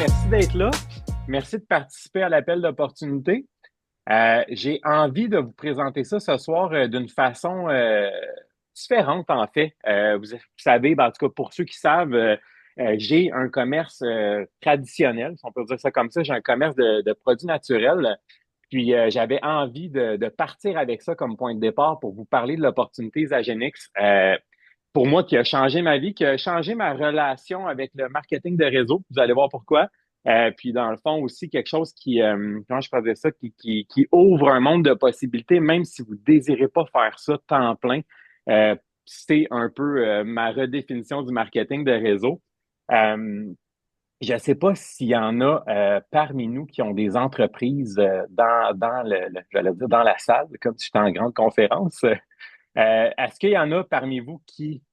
merci d'être là. Merci de participer à l'appel d'opportunité. J'ai envie de vous présenter ça ce soir d'une façon différente, en fait. Vous savez, ben, en tout cas, pour ceux qui savent, j'ai un commerce traditionnel, si on peut dire ça comme ça. J'ai un commerce de produits naturels. Puis j'avais envie de partir avec ça comme point de départ pour vous parler de l'opportunité Zagenix. Pour moi, qui a changé ma vie, qui a changé ma relation avec le marketing de réseau. Vous allez voir pourquoi. Puis dans le fond aussi quelque chose qui, comment je faisais ça, qui ouvre un monde de possibilités, même si vous désirez pas faire ça temps plein. C'est un peu ma redéfinition du marketing de réseau. Euh, je ne sais pas s'il y en a parmi nous qui ont des entreprises dans j'allais dire dans la salle, comme si j'étais en grande conférence. Est-ce qu'il y en a parmi vous qui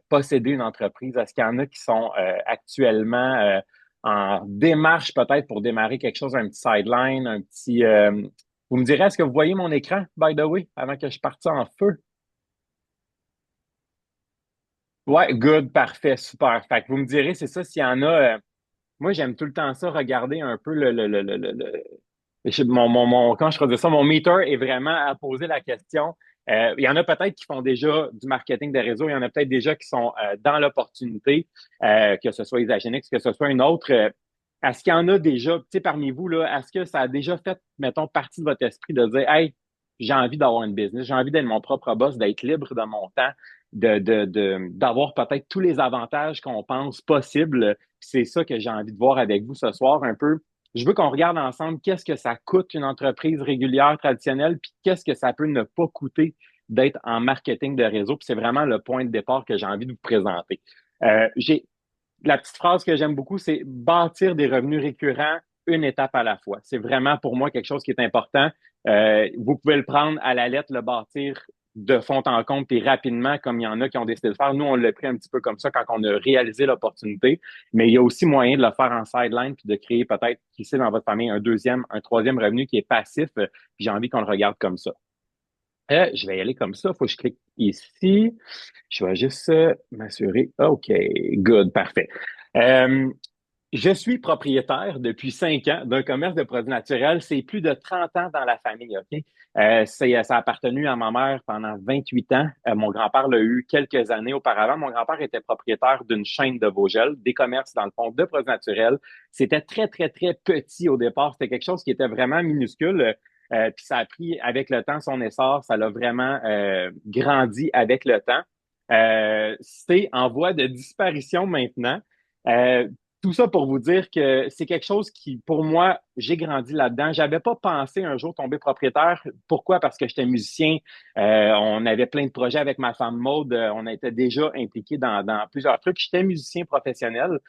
possédez une entreprise? Est-ce qu'il y en a qui sont actuellement en démarche peut-être pour démarrer quelque chose, un petit sideline, un petit... vous me direz, est-ce que vous voyez mon écran, by the way, avant que je parte ça en feu? Ouais, good, parfait, super. Fait que vous me direz, c'est ça, s'il y en a... moi, j'aime tout le temps ça, regarder un peu comment je pourrais dire ça, mon meter est vraiment à poser la question. Il y en a peut-être qui font déjà du marketing de réseau, il y en a peut-être déjà qui sont dans l'opportunité, que ce soit Isagenix, que ce soit une autre. Est-ce qu'il y en a déjà, tu sais, parmi vous, là, est-ce que ça a déjà fait, mettons, partie de votre esprit de dire, hey, j'ai envie d'avoir une business, j'ai envie d'être mon propre boss, d'être libre de mon temps, d'avoir peut-être tous les avantages qu'on pense possibles. C'est ça que j'ai envie de voir avec vous ce soir un peu. Je veux qu'on regarde ensemble qu'est-ce que ça coûte une entreprise régulière traditionnelle, puis qu'est-ce que ça peut ne pas coûter d'être en marketing de réseau. Puis c'est vraiment le point de départ que j'ai envie de vous présenter. J'ai la petite phrase que j'aime beaucoup, c'est bâtir des revenus récurrents une étape à la fois. C'est vraiment pour moi quelque chose qui est important. Vous pouvez le prendre à la lettre, le bâtir de fond en comble et rapidement, comme il y en a qui ont décidé de faire. Nous, on l'a pris un petit peu comme ça quand on a réalisé l'opportunité, mais il y a aussi moyen de le faire en sideline puis de créer peut-être, qui sait, dans votre famille, un deuxième, un troisième revenu qui est passif. Puis j'ai envie qu'on le regarde comme ça. Je vais y aller comme ça. Faut que je clique ici. Je vais juste m'assurer. OK, good, parfait. Euh, je suis propriétaire depuis 5 ans d'un commerce de produits naturels. C'est plus de 30 ans dans la famille, OK? Ça a appartenu à ma mère pendant 28 ans. Mon grand-père l'a eu quelques années auparavant. Mon grand-père était propriétaire d'une chaîne de Vogel, des commerces, dans le fond, de produits naturels. C'était très, très, très petit au départ. C'était quelque chose qui était vraiment minuscule. Puis ça a pris avec le temps son essor. Ça l'a vraiment grandi avec le temps. C'est en voie de disparition maintenant. Euh, tout ça pour vous dire que c'est quelque chose qui, pour moi, j'ai grandi là-dedans. J'avais pas pensé un jour tomber propriétaire. Pourquoi? Parce que j'étais musicien. On avait plein de projets avec ma femme Maude. On était déjà impliqués dans plusieurs trucs. J'étais musicien professionnel.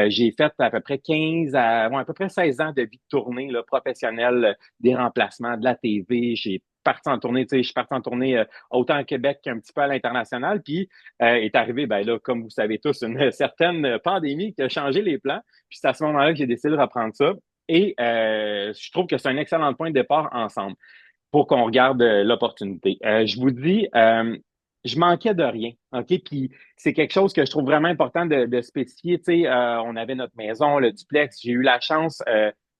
J'ai fait à peu près 15 à peu près 16 ans de vie de tournée là, professionnelle, des remplacements, de la TV. J'ai parti en tournée, tu sais, je suis parti en tournée autant au Québec qu'un petit peu à l'international. Puis est arrivé, ben là, comme vous savez tous, une certaine pandémie qui a changé les plans. Puis c'est à ce moment-là que j'ai décidé de reprendre ça. Et je trouve que c'est un excellent point de départ ensemble pour qu'on regarde l'opportunité. Je vous dis, je manquais de rien, OK? Puis c'est quelque chose que je trouve vraiment important de spécifier. Tu sais, on avait notre maison, le duplex. J'ai eu la chance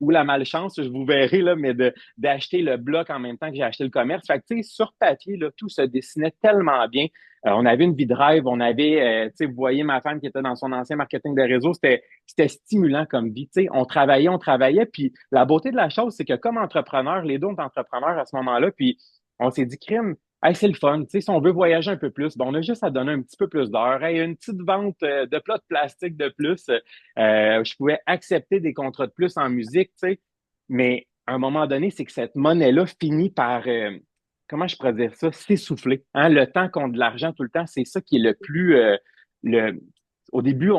ou la malchance, je vous verrai, là, mais d'acheter le bloc en même temps que j'ai acheté le commerce. Fait que, tu sais, sur papier, là, tout se dessinait tellement bien. On avait une vie de rêve, on avait, tu sais, vous voyez ma femme qui était dans son ancien marketing de réseau, c'était stimulant comme vie. Tu sais, on travaillait, puis la beauté de la chose, c'est que comme entrepreneur, les deux, on est entrepreneurs à ce moment-là, puis on s'est dit, crime, hey, c'est le fun. Tu sais, si on veut voyager un peu plus, ben, on a juste à donner un petit peu plus d'heures. Hey, une petite vente de plats de plastique de plus. Je pouvais accepter des contrats de plus en musique, tu sais, mais à un moment donné, c'est que cette monnaie-là finit par, comment je pourrais dire ça, s'essouffler. Hein? Le temps contre de l'argent tout le temps, c'est ça qui est le plus, le, au début,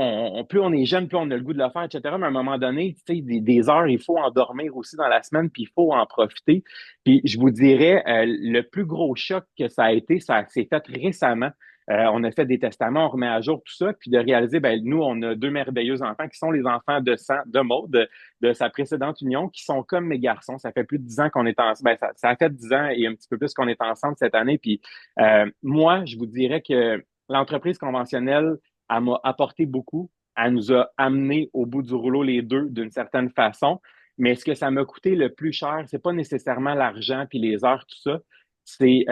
plus on est jeune, plus on a le goût de le faire, etc. Mais à un moment donné, tu sais, des heures, il faut en dormir aussi dans la semaine, puis il faut en profiter. Puis je vous dirais, le plus gros choc que ça a été, ça s'est fait récemment. On a fait des testaments, on remet à jour tout ça, puis de réaliser, ben nous, on a deux merveilleux enfants qui sont les enfants de sang de Maud, de sa précédente union, qui sont comme mes garçons. Ça fait plus de 10 ans qu'on est ensemble. Ben, ça a fait 10 ans et un petit peu plus qu'on est ensemble cette année. Puis moi, je vous dirais que l'entreprise conventionnelle, elle m'a apporté beaucoup. Elle nous a amenés au bout du rouleau les deux d'une certaine façon. Mais ce que ça m'a coûté le plus cher, c'est pas nécessairement l'argent puis les heures, tout ça. C'est,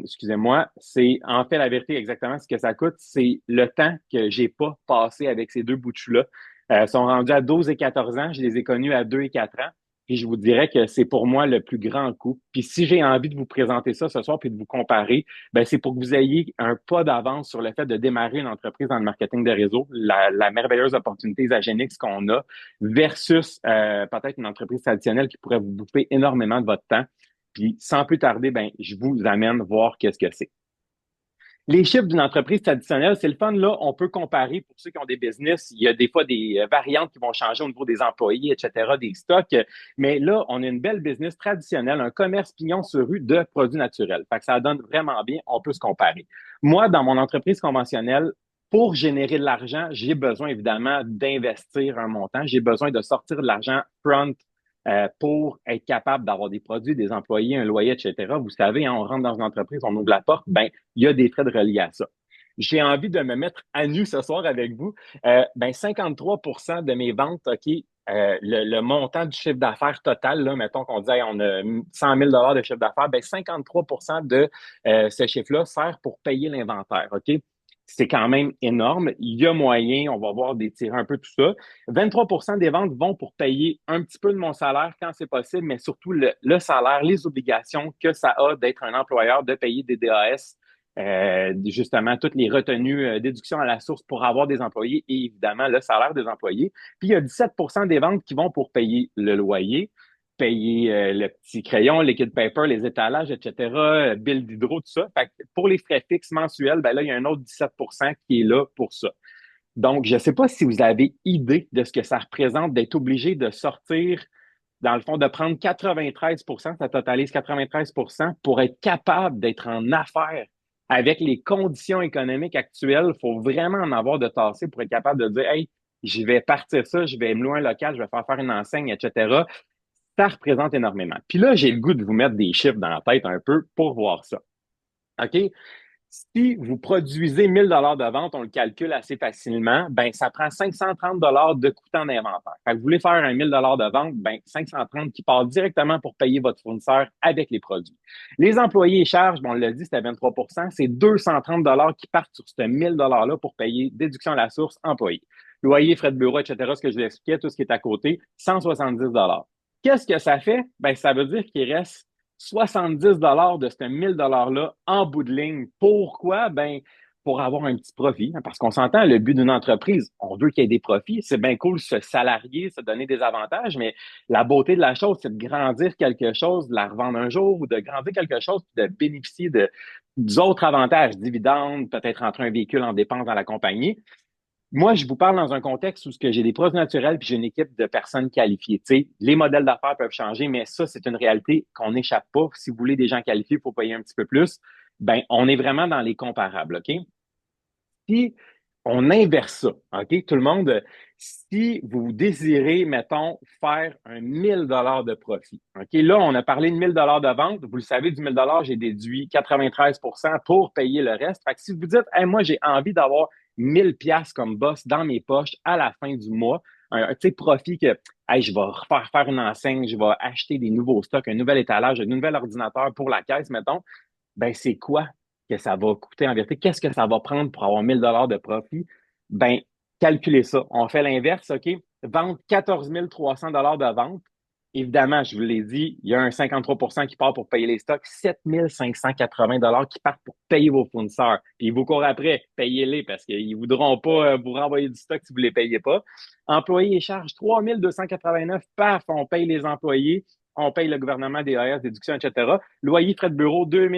excusez-moi, c'est en fait la vérité exactement ce que ça coûte, c'est le temps que j'ai pas passé avec ces deux bouts de chou-là. Ils sont rendus à 12 et 14 ans. Je les ai connus à 2 et 4 ans. Puis je vous dirais que c'est pour moi le plus grand coup. Puis si j'ai envie de vous présenter ça ce soir puis de vous comparer, ben c'est pour que vous ayez un pas d'avance sur le fait de démarrer une entreprise dans le marketing de réseau, la merveilleuse opportunité Isagenix qu'on a, versus peut-être une entreprise traditionnelle qui pourrait vous bouffer énormément de votre temps. Puis sans plus tarder, ben je vous amène voir qu'est-ce que c'est. Les chiffres d'une entreprise traditionnelle, c'est le fun, là. On peut comparer pour ceux qui ont des business. Il y a des fois des variantes qui vont changer au niveau des employés, etc., des stocks. Mais là, on a une belle business traditionnelle, un commerce pignon sur rue de produits naturels. Fait que ça donne vraiment bien. On peut se comparer. Moi, dans mon entreprise conventionnelle, pour générer de l'argent, j'ai besoin évidemment d'investir un montant. J'ai besoin de sortir de l'argent front pour être capable d'avoir des produits, des employés, un loyer, etc. Vous savez, hein, on rentre dans une entreprise, on ouvre la porte, ben il y a des frais de reliés à ça. J'ai envie de me mettre à nu ce soir avec vous. 53 de mes ventes, OK, le montant du chiffre d'affaires total, là, mettons qu'on dit hey, on a 100 000 de chiffre d'affaires, ben 53 de ce chiffre-là sert pour payer l'inventaire, OK? C'est quand même énorme. Il y a moyen, on va voir d'étirer un peu tout ça. 23 des ventes vont pour payer un petit peu de mon salaire quand c'est possible, mais surtout le salaire, les obligations que ça a d'être un employeur, de payer des DAS, justement, toutes les retenues, déductions à la source pour avoir des employés et évidemment le salaire des employés. Puis il y a 17 des ventes qui vont pour payer le loyer, payer le petit crayon, liquid paper, les étalages, etc., bill d'hydro, tout ça. Fait que pour les frais fixes mensuels, ben là, il y a un autre 17 qui est là pour ça. Donc, je ne sais pas si vous avez idée de ce que ça représente d'être obligé de sortir, dans le fond, de prendre 93 ça totalise 93 pour être capable d'être en affaires avec les conditions économiques actuelles. Il faut vraiment en avoir de tassé pour être capable de dire, hey, je vais partir ça, je vais me louer un local, je vais faire une enseigne, etc. Ça représente énormément. Puis là, j'ai le goût de vous mettre des chiffres dans la tête un peu pour voir ça. OK? Si vous produisez 1000 dollars de vente, on le calcule assez facilement, ben ça prend 530 dollars de coûtant d'inventaire. Fait que vous voulez faire un 1000 dollars de vente, ben 530 qui part directement pour payer votre fournisseur avec les produits. Les employés et charges, bon, on l'a dit, c'était 23 c'est 230 dollars qui partent sur ce 1000 dollars là pour payer déduction à la source employé. Loyer, frais de bureau, etc., ce que je vous expliquais, tout ce qui est à côté, 170 dollars. Qu'est-ce que ça fait? Ben ça veut dire qu'il reste 70 de ce 1000 $-là en bout de ligne. Pourquoi? Ben, pour avoir un petit profit. Hein, parce qu'on s'entend, le but d'une entreprise, on veut qu'il y ait des profits. C'est bien cool se salarier, se donner des avantages, mais la beauté de la chose, c'est de grandir quelque chose, de la revendre un jour ou de grandir quelque chose, puis de bénéficier d'autres avantages, dividendes, peut-être rentrer un véhicule en dépense dans la compagnie. Moi, je vous parle dans un contexte où j'ai des produits naturels puis j'ai une équipe de personnes qualifiées. Tu sais, les modèles d'affaires peuvent changer, mais ça, c'est une réalité qu'on n'échappe pas. Si vous voulez des gens qualifiés, il faut payer un petit peu plus. Ben, on est vraiment dans les comparables, OK? Si on inverse ça, OK? Tout le monde, si vous désirez, mettons, faire un 1000 dollars de profit, OK? Là, on a parlé de 1000 dollars de vente. Vous le savez, du 1000 dollars, j'ai déduit 93 pour payer le reste. Fait que si vous dites, hey, moi, j'ai envie d'avoir 1000 pièces comme boss dans mes poches à la fin du mois, un profit que, hey, je vais faire une enseigne, je vais acheter des nouveaux stocks, un nouvel étalage, un nouvel ordinateur pour la caisse, mettons, ben, c'est quoi que ça va coûter en vérité? Qu'est-ce que ça va prendre pour avoir 1000 dollars de profit? Ben, calculez ça. On fait l'inverse, OK? Vendre 14 300 dollars de vente. Évidemment, je vous l'ai dit, il y a un 53 qui part pour payer les stocks, 7 580 dollars qui partent pour payer vos fournisseurs. Puis ils vous courent après, payez-les parce qu'ils ne voudront pas vous renvoyer du stock si vous ne les payez pas. Employés et charges, 3 289, paf, on paye les employés, on paye le gouvernement, des AS, déductions, etc. Loyer, frais de bureau, 2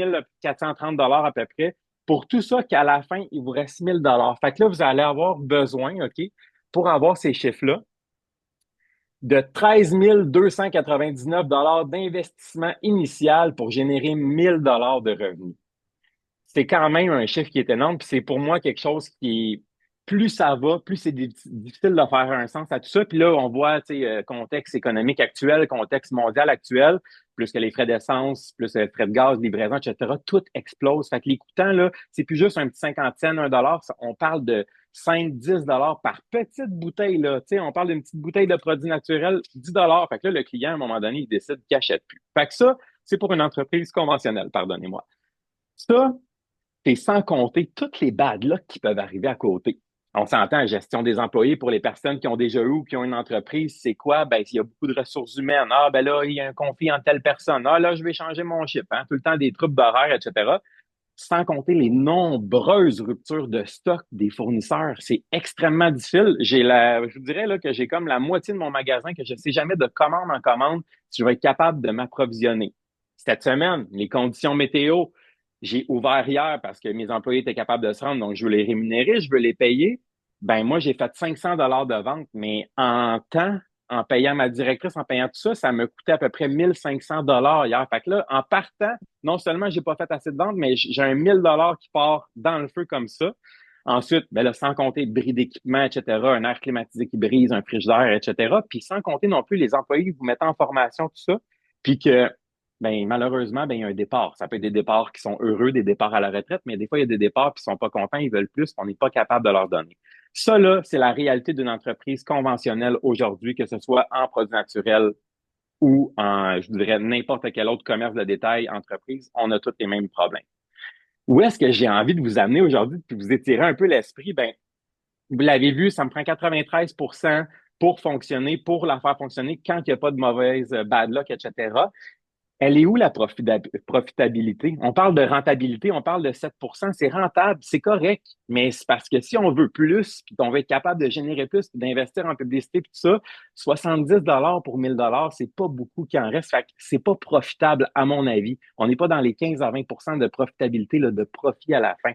430 dollars à peu près. Pour tout ça, qu'à la fin, il vous reste 1000 dollars. Fait que là, vous allez avoir besoin, OK, pour avoir ces chiffres-là, de 13 299 dollars d'investissement initial pour générer 1000 dollars de revenus. C'est quand même un chiffre qui est énorme, puis c'est pour moi quelque chose qui est plus ça va, plus c'est difficile de faire un sens à tout ça. Puis là, on voit, tu sais, contexte économique actuel, contexte mondial actuel. plus que les frais d'essence, plus les frais de gaz, livraison, etc., tout explose. Fait que les coûtants, là, c'est plus juste un petit 50 cents, 1 dollar, on parle de 5, 10 dollars par petite bouteille, là. Tu sais, on parle d'une petite bouteille de produits naturels, 10 dollars. Fait que là, le client, à un moment donné, il décide qu'il n'achète plus. Fait que ça, c'est pour une entreprise conventionnelle, pardonnez-moi. Ça, c'est sans compter toutes les bad luck qui peuvent arriver à côté. On s'entend, la gestion des employés pour les personnes qui ont déjà eu ou qui ont une entreprise, c'est quoi? Ben, il y a beaucoup de ressources humaines. Ah, ben là, il y a un conflit entre telle personne. Ah, là, je vais changer mon chip, hein? Tout le temps des troubles d'horaire, etc. Sans compter les nombreuses ruptures de stock des fournisseurs. C'est extrêmement difficile. Je vous dirais là, que j'ai comme la moitié de mon magasin que je ne sais jamais de commande en commande si je vais être capable de m'approvisionner. Cette semaine, les conditions météo, j'ai ouvert hier parce que mes employés étaient capables de se rendre, donc je veux les rémunérer, je veux les payer. Ben moi, j'ai fait 500 dollars de vente, mais en temps, en payant ma directrice, en payant tout ça, ça me coûtait à peu près 1500 dollars hier. Fait que là, en partant, non seulement j'ai pas fait assez de ventes, mais j'ai un 1000 dollars qui part dans le feu comme ça. Ensuite, ben là, sans compter le bris d'équipement, etc., un air climatisé qui brise, un frigidaire, etc. Puis sans compter non plus les employés qui vous mettent en formation, tout ça. Puis que, ben malheureusement, ben il y a un départ. Ça peut être des départs qui sont heureux, des départs à la retraite, mais des fois, il y a des départs qui sont pas contents, ils veulent plus, on n'est pas capable de leur donner. Ça, là, c'est la réalité d'une entreprise conventionnelle aujourd'hui, que ce soit en produits naturels ou en, je dirais, n'importe quel autre commerce de détail, entreprise, on a tous les mêmes problèmes. Où est-ce que j'ai envie de vous amener aujourd'hui, puis vous étirer un peu l'esprit? Ben, vous l'avez vu, ça me prend 93 pour fonctionner, pour la faire fonctionner quand il n'y a pas de mauvaise bad luck, etc. Elle est où la profitabilité? On parle de rentabilité, on parle de 7%, c'est rentable, c'est correct, mais c'est parce que si on veut plus, puis qu'on veut être capable de générer plus, puis d'investir en publicité, puis tout ça, 70 dollars pour 1000 dollars, c'est pas beaucoup qui en reste. Fait que c'est pas profitable, à mon avis. On n'est pas dans les 15 à 20% de profitabilité, là, de profit à la fin.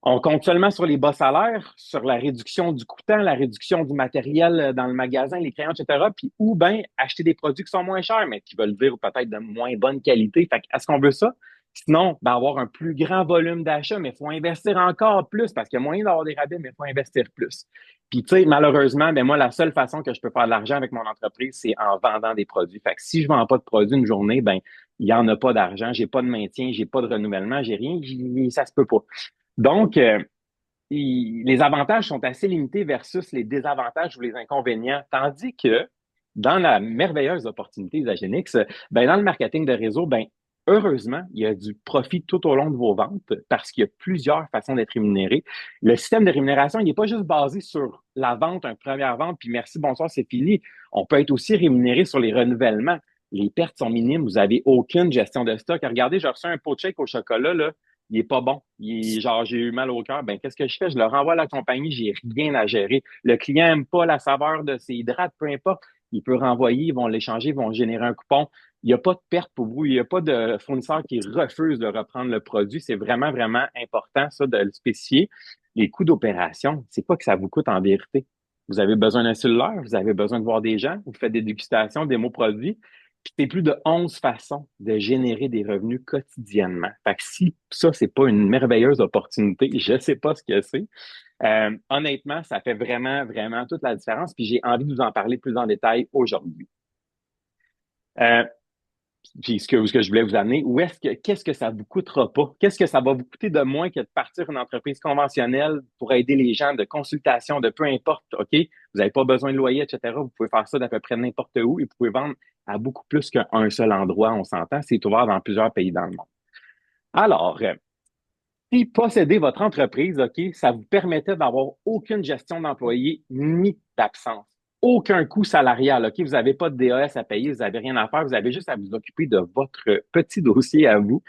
On compte seulement sur les bas salaires, sur la réduction du coûtant, la réduction du matériel dans le magasin, les crayons, etc. Puis, ou bien acheter des produits qui sont moins chers, mais qui veulent dire peut-être de moins bonne qualité. Fait que, est-ce qu'on veut ça? Sinon, ben, avoir un plus grand volume d'achat, mais il faut investir encore plus parce qu'il y a moyen d'avoir des rabais, mais il faut investir plus. Puis, tu sais, malheureusement, ben moi, la seule façon que je peux faire de l'argent avec mon entreprise, c'est en vendant des produits. Fait que si je vends pas de produits une journée, ben, il y en a pas d'argent, j'ai pas de maintien, j'ai pas de renouvellement, j'ai rien, ça se peut pas. Donc, les avantages sont assez limités versus les désavantages ou les inconvénients. Tandis que dans la merveilleuse opportunité Isagenix, ben, dans le marketing de réseau, ben, heureusement, il y a du profit tout au long de vos ventes parce qu'il y a plusieurs façons d'être rémunéré. Le système de rémunération, il n'est pas juste basé sur la vente, une première vente, puis merci, bonsoir, c'est fini. On peut être aussi rémunéré sur les renouvellements. Les pertes sont minimes, vous n'avez aucune gestion de stock. Regardez, j'ai reçu un pot de shake au chocolat, là, il est pas bon. Genre, j'ai eu mal au cœur. Ben, qu'est-ce que je fais? Je le renvoie à la compagnie, j'ai rien à gérer. Le client aime pas la saveur de ses hydrates, peu importe. Il peut renvoyer, ils vont l'échanger, ils vont générer un coupon. Il n'y a pas de perte pour vous. Il n'y a pas de fournisseur qui refuse de reprendre le produit. C'est vraiment, vraiment important, ça, de le spécifier. Les coûts d'opération, c'est pas que ça vous coûte en vérité. Vous avez besoin d'un cellulaire, vous avez besoin de voir des gens, vous faites des dégustations, des mots produits. Puis c'est plus de 11 façons de générer des revenus quotidiennement. Fait que si ça, c'est pas une merveilleuse opportunité, je sais pas ce que c'est. Honnêtement, ça fait vraiment, vraiment toute la différence. Puis j'ai envie de vous en parler plus en détail aujourd'hui. Euh, puis ce que je voulais vous amener, qu'est-ce que ça vous coûtera pas? Qu'est-ce que ça va vous coûter de moins que de partir une entreprise conventionnelle pour aider les gens de consultation, de peu importe, OK? Vous n'avez pas besoin de loyer, etc. Vous pouvez faire ça d'à peu près n'importe où et vous pouvez vendre à beaucoup plus qu'un seul endroit, on s'entend. C'est ouvert dans plusieurs pays dans le monde. Alors, si possédez votre entreprise, OK, ça vous permettait d'avoir aucune gestion d'employés ni d'absence. Aucun coût salarial, OK? Vous n'avez pas de DAS à payer, vous n'avez rien à faire, vous avez juste à vous occuper de votre petit dossier à vous.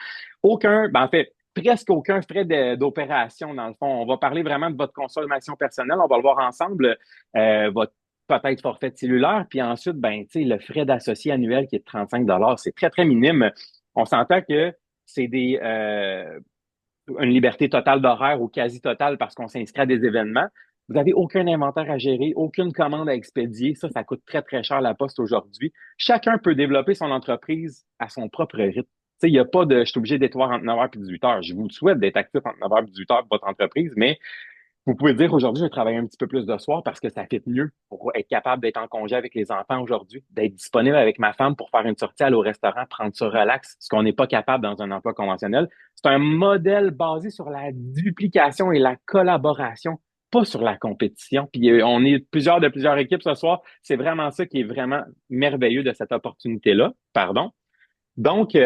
En fait, presque aucun frais d'opération, dans le fond. On va parler vraiment de votre consommation personnelle, on va le voir ensemble, votre peut-être forfait cellulaire, puis ensuite, ben, tu sais, le frais d'associé annuel qui est de 35 c'est très, très minime. On s'entend que c'est une liberté totale d'horaire ou quasi totale parce qu'on s'inscrit à des événements. Vous n'avez aucun inventaire à gérer, aucune commande à expédier. Ça coûte très, très cher à la poste aujourd'hui. Chacun peut développer son entreprise à son propre rythme. Tu sais, il n'y a pas de je suis obligé d'être entre 9h et 18h. Je vous souhaite d'être actif entre 9h et 18h pour votre entreprise, mais Vous pouvez dire aujourd'hui, je vais travailler un petit peu plus de soir parce que ça fait mieux pour être capable d'être en congé avec les enfants aujourd'hui, d'être disponible avec ma femme pour faire une sortie, aller au restaurant, prendre ça relax, ce qu'on n'est pas capable dans un emploi conventionnel. C'est un modèle basé sur la duplication et la collaboration, pas sur la compétition. Puis on est plusieurs équipes ce soir. C'est vraiment ça qui est vraiment merveilleux de cette opportunité-là. Pardon. Donc,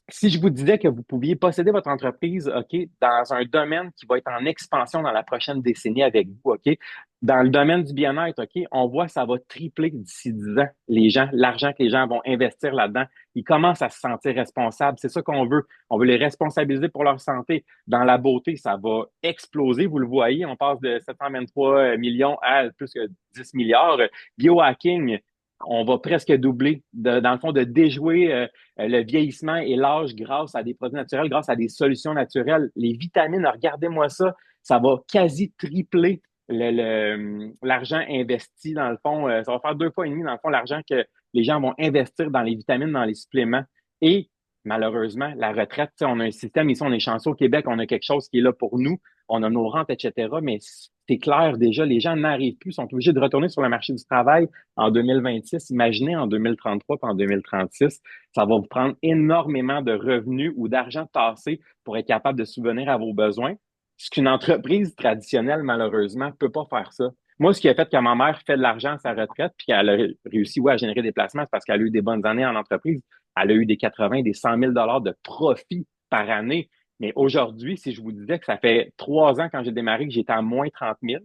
si je vous disais que vous pouviez posséder votre entreprise, OK, dans un domaine qui va être en expansion dans la prochaine décennie avec vous, OK, dans le domaine du bien-être, OK, on voit que ça va tripler d'ici 10 ans, les gens, l'argent que les gens vont investir là-dedans. Ils commencent à se sentir responsables. C'est ça qu'on veut. On veut les responsabiliser pour leur santé. Dans la beauté, ça va exploser. Vous le voyez, on passe de 723 millions à plus que 10 milliards. Biohacking, on va presque doubler, dans le fond, de déjouer le vieillissement et l'âge grâce à des produits naturels, grâce à des solutions naturelles. Les vitamines, regardez-moi ça, ça va quasi tripler l'argent investi dans le fond. Ça va faire 2 fois et demi dans le fond l'argent que les gens vont investir dans les vitamines, dans les suppléments. Et malheureusement, la retraite, on a un système ici, on est chanceux au Québec, on a quelque chose qui est là pour nous, on a nos rentes, etc. Mais c'est clair déjà, les gens n'arrivent plus, sont obligés de retourner sur le marché du travail en 2026. Imaginez en 2033 puis en 2036, ça va vous prendre énormément de revenus ou d'argent tassé pour être capable de subvenir à vos besoins. Ce qu'une entreprise traditionnelle, malheureusement, ne peut pas faire ça. Moi, ce qui a fait que ma mère fait de l'argent à sa retraite, puis qu'elle a réussi à générer des placements, c'est parce qu'elle a eu des bonnes années en entreprise. Elle a eu des 80, des 100 000 de profit par année. Mais aujourd'hui, si je vous disais que ça fait 3 ans quand j'ai démarré que j'étais à moins 30 000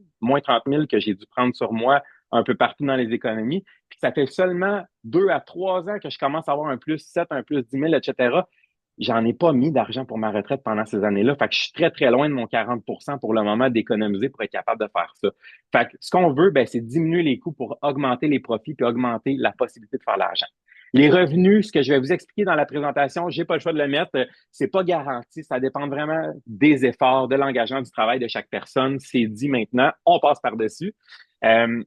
que j'ai dû prendre sur moi un peu partout dans les économies, puis ça fait seulement 2 à 3 ans que je commence à avoir un plus 7, un plus 10 000, etc. J'en ai pas mis d'argent pour ma retraite pendant ces années-là. Fait que je suis très, très loin de mon 40 pour le moment d'économiser pour être capable de faire ça. Fait que ce qu'on veut, ben, c'est diminuer les coûts pour augmenter les profits puis augmenter la possibilité de faire l'argent. Les revenus, ce que je vais vous expliquer dans la présentation, j'ai pas le choix de le mettre. C'est pas garanti. Ça dépend vraiment des efforts, de l'engagement, du travail de chaque personne. C'est dit maintenant. On passe par-dessus. Euh,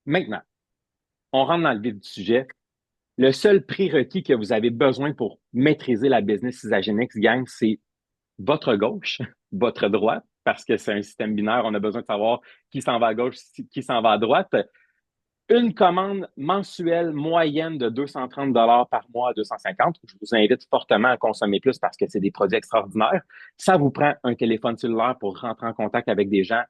Maintenant, on rentre dans le vif du sujet. Le seul prérequis que vous avez besoin pour maîtriser la business Isagenix, gang, c'est votre gauche, votre droite, parce que c'est un système binaire. On a besoin de savoir qui s'en va à gauche, qui s'en va à droite. Une commande mensuelle moyenne de 230 par mois à 250. Je vous invite fortement à consommer plus parce que c'est des produits extraordinaires. Ça vous prend un téléphone cellulaire pour rentrer en contact avec des gens,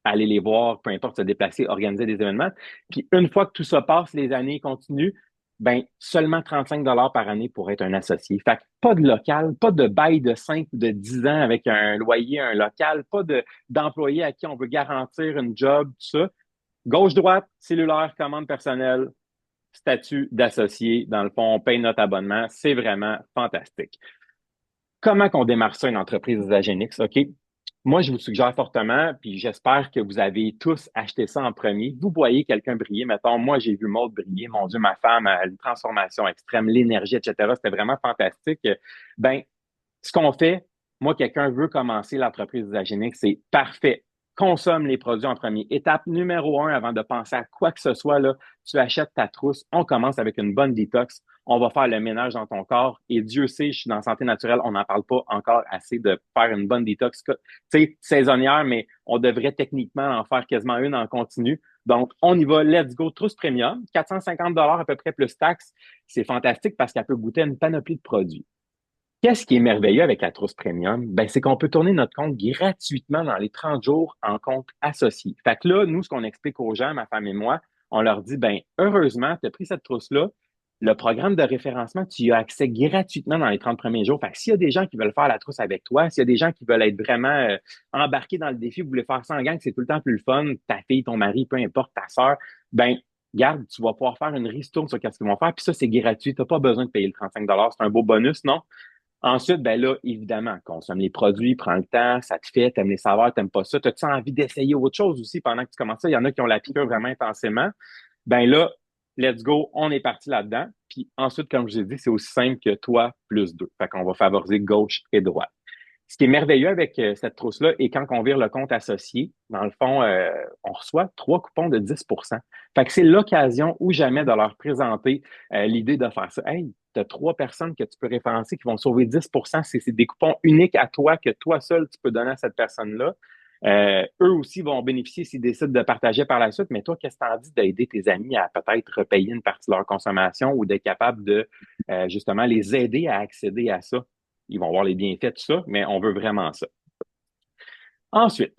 aller les voir, peu importe, se déplacer, organiser des événements. Puis une fois que tout ça passe, les années continuent, ben seulement 35 par année pour être un associé. Fait que pas de local, pas de bail de 5 ou de 10 ans avec un loyer, un local, pas d'employé à qui on veut garantir une job, tout ça. Gauche-droite, cellulaire, commande personnelle, statut d'associé. Dans le fond, on paye notre abonnement. C'est vraiment fantastique. Comment qu'on démarre ça, une entreprise Isagenix? OK? Moi, je vous suggère fortement, puis j'espère que vous avez tous acheté ça en premier. Vous voyez quelqu'un briller. Mettons, moi, j'ai vu Maud briller. Mon Dieu, ma femme a une transformation extrême, l'énergie, etc. C'était vraiment fantastique. Ben, ce qu'on fait, moi, quelqu'un veut commencer l'entreprise Isagenix, c'est parfait. Consomme les produits en premier. Étape numéro 1 avant de penser à quoi que ce soit, là, tu achètes ta trousse. On commence avec une bonne détox. On va faire le ménage dans ton corps. Et Dieu sait, je suis dans santé naturelle, on n'en parle pas encore assez de faire une bonne détox, tu sais, saisonnière, mais on devrait techniquement en faire quasiment une en continu. Donc, on y va, let's go, trousse premium, 450 à peu près plus taxes. C'est fantastique parce qu'elle peut goûter une panoplie de produits. Qu'est-ce qui est merveilleux avec la trousse premium? Ben, c'est qu'on peut tourner notre compte gratuitement dans les 30 jours en compte associé. Fait que là, nous, ce qu'on explique aux gens, ma femme et moi, on leur dit, ben, heureusement, tu as pris cette trousse-là. Le programme de référencement, tu y as accès gratuitement dans les 30 premiers jours. Fait que s'il y a des gens qui veulent faire la trousse avec toi, s'il y a des gens qui veulent être vraiment embarqués dans le défi, vous voulez faire ça en gang, c'est tout le temps plus le fun, ta fille, ton mari, peu importe, ta sœur, ben, garde, tu vas pouvoir faire une ristourne sur ce qu'ils vont faire. Puis ça, c'est gratuit. Tu n'as pas besoin de payer le 35 C'est un beau bonus, non? Ensuite, ben là, évidemment, consomme les produits, prends le temps, ça te fait, t'aimes les saveurs, t'aimes pas ça. T'as-tu envie d'essayer autre chose aussi pendant que tu commences ça? Il y en a qui ont la piqûre vraiment intensément. Ben là, let's go, on est parti là-dedans. Puis ensuite, comme je vous ai dit, c'est aussi simple que toi plus deux. Fait qu'on va favoriser gauche et droite. Ce qui est merveilleux avec cette trousse-là, et quand on vire le compte associé, dans le fond, on reçoit 3 coupons de 10. Fait que c'est l'occasion ou jamais de leur présenter l'idée de faire ça. Hey, tu as 3 personnes que tu peux référencer qui vont sauver 10. C'est des coupons uniques à toi que toi seul, tu peux donner à cette personne-là. Eux aussi vont bénéficier s'ils décident de partager par la suite. Mais toi, qu'est-ce que tu en dis d'aider tes amis à peut-être repayer une partie de leur consommation ou d'être capable de justement les aider à accéder à ça? Ils vont voir les bienfaits de ça, mais on veut vraiment ça. Ensuite,